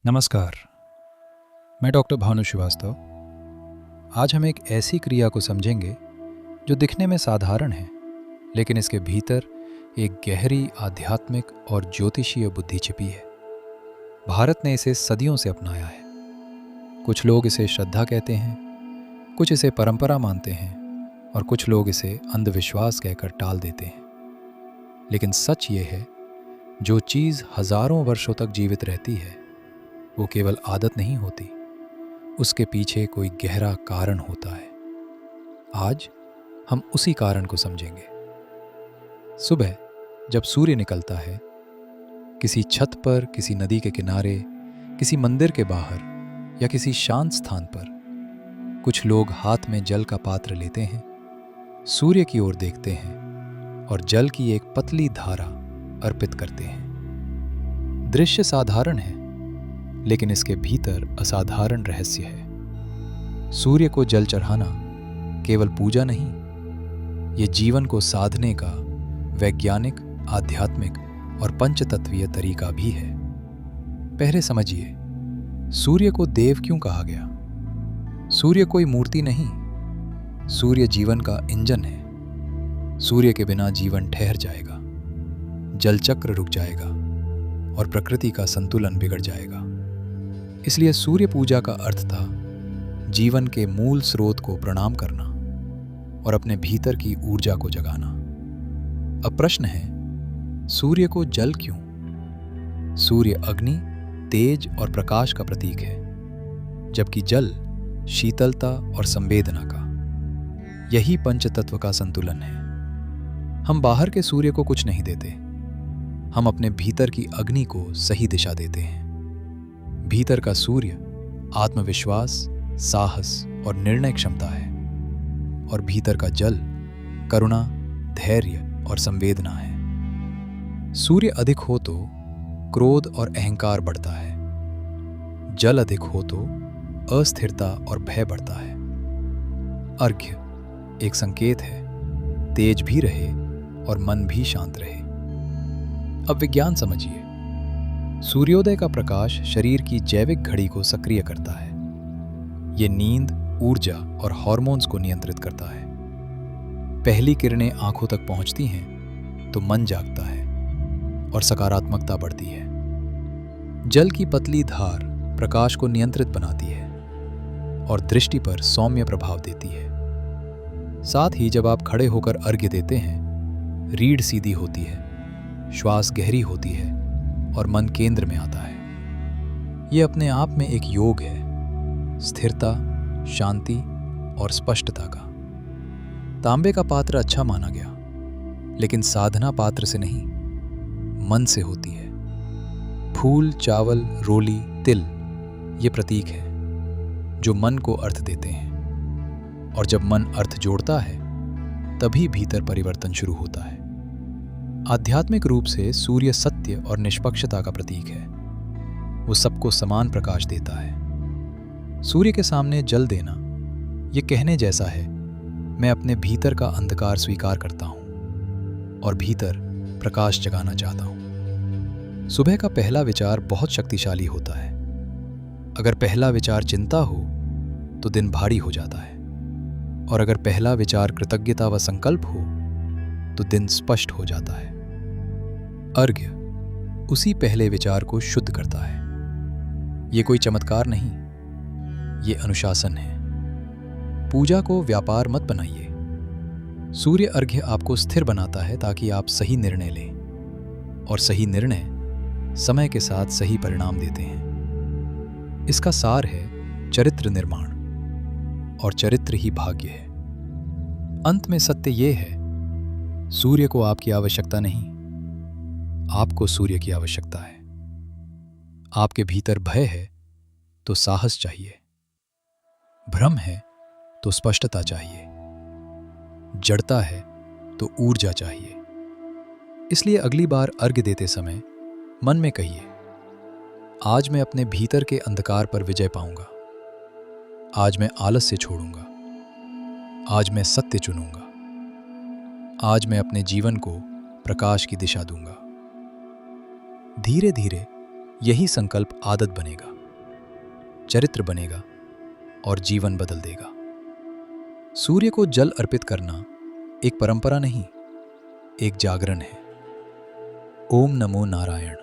नमस्कार। मैं डॉक्टर भानु श्रीवास्तव। आज हम एक ऐसी क्रिया को समझेंगे जो दिखने में साधारण है, लेकिन इसके भीतर एक गहरी आध्यात्मिक और ज्योतिषीय बुद्धि छिपी है। भारत ने इसे सदियों से अपनाया है। कुछ लोग इसे श्रद्धा कहते हैं, कुछ इसे परंपरा मानते हैं और कुछ लोग इसे अंधविश्वास कहकर टाल देते हैं। लेकिन सच ये है, जो चीज़ हजारों वर्षों तक जीवित रहती है वो केवल आदत नहीं होती, उसके पीछे कोई गहरा कारण होता है। आज हम उसी कारण को समझेंगे। सुबह जब सूर्य निकलता है, किसी छत पर, किसी नदी के किनारे, किसी मंदिर के बाहर या किसी शांत स्थान पर, कुछ लोग हाथ में जल का पात्र लेते हैं, सूर्य की ओर देखते हैं और जल की एक पतली धारा अर्पित करते हैं। दृश्य साधारण है, लेकिन इसके भीतर असाधारण रहस्य है। सूर्य को जल चढ़ाना केवल पूजा नहीं, ये जीवन को साधने का वैज्ञानिक, आध्यात्मिक और पंचतत्वीय तरीका भी है। पहले समझिए, सूर्य को देव क्यों कहा गया? सूर्य कोई मूर्ति नहीं, सूर्य जीवन का इंजन है। सूर्य के बिना जीवन ठहर जाएगा, जल चक्र रुक जाएगा और प्रकृति का संतुलन बिगड़ जाएगा। इसलिए सूर्य पूजा का अर्थ था जीवन के मूल स्रोत को प्रणाम करना और अपने भीतर की ऊर्जा को जगाना। अब प्रश्न है, सूर्य को जल क्यों? सूर्य अग्नि, तेज और प्रकाश का प्रतीक है, जबकि जल शीतलता और संवेदना का। यही पंचतत्व का संतुलन है। हम बाहर के सूर्य को कुछ नहीं देते, हम अपने भीतर की अग्नि को सही दिशा देते हैं। भीतर का सूर्य आत्मविश्वास, साहस और निर्णय क्षमता है, और भीतर का जल करुणा, धैर्य और संवेदना है। सूर्य अधिक हो तो क्रोध और अहंकार बढ़ता है, जल अधिक हो तो अस्थिरता और भय बढ़ता है। अर्घ्य एक संकेत है, तेज भी रहे और मन भी शांत रहे। अब विज्ञान समझिए। सूर्योदय का प्रकाश शरीर की जैविक घड़ी को सक्रिय करता है। ये नींद, ऊर्जा और हार्मोन्स को नियंत्रित करता है। पहली किरणें आंखों तक पहुंचती हैं तो मन जागता है और सकारात्मकता बढ़ती है। जल की पतली धार प्रकाश को नियंत्रित बनाती है और दृष्टि पर सौम्य प्रभाव देती है। साथ ही जब आप खड़े होकर अर्घ्य देते हैं, रीढ़ सीधी होती है, श्वास गहरी होती है और मन केंद्र में आता है। यह अपने आप में एक योग है, स्थिरता, शांति और स्पष्टता का। तांबे का पात्र अच्छा माना गया, लेकिन साधना पात्र से नहीं, मन से होती है। फूल, चावल, रोली, तिल ये प्रतीक है जो मन को अर्थ देते हैं, और जब मन अर्थ जोड़ता है तभी भीतर परिवर्तन शुरू होता है। आध्यात्मिक रूप से सूर्य सत्य और निष्पक्षता का प्रतीक है। वो सबको समान प्रकाश देता है। सूर्य के सामने जल देना ये कहने जैसा है, मैं अपने भीतर का अंधकार स्वीकार करता हूं और भीतर प्रकाश जगाना चाहता हूं। सुबह का पहला विचार बहुत शक्तिशाली होता है। अगर पहला विचार चिंता हो तो दिन भारी हो जाता है, और अगर पहला विचार कृतज्ञता व संकल्प हो तो दिन स्पष्ट हो जाता है। अर्घ्य उसी पहले विचार को शुद्ध करता है। ये कोई चमत्कार नहीं, ये अनुशासन है। पूजा को व्यापार मत बनाइए। सूर्य अर्घ्य आपको स्थिर बनाता है ताकि आप सही निर्णय लें, और सही निर्णय समय के साथ सही परिणाम देते हैं। इसका सार है चरित्र निर्माण, और चरित्र ही भाग्य है। अंत में सत्य ये है, सूर्य को आपकी आवश्यकता नहीं, आपको सूर्य की आवश्यकता है। आपके भीतर भय है तो साहस चाहिए, भ्रम है तो स्पष्टता चाहिए, जड़ता है तो ऊर्जा चाहिए। इसलिए अगली बार अर्घ्य देते समय मन में कहिए, आज मैं अपने भीतर के अंधकार पर विजय पाऊंगा, आज मैं आलस्य छोड़ूंगा, आज मैं सत्य चुनूंगा, आज मैं अपने जीवन को प्रकाश की दिशा दूंगा। धीरे धीरे यही संकल्प आदत बनेगा, चरित्र बनेगा और जीवन बदल देगा। सूर्य को जल अर्पित करना एक परंपरा नहीं, एक जागरण है। ओम नमो नारायण।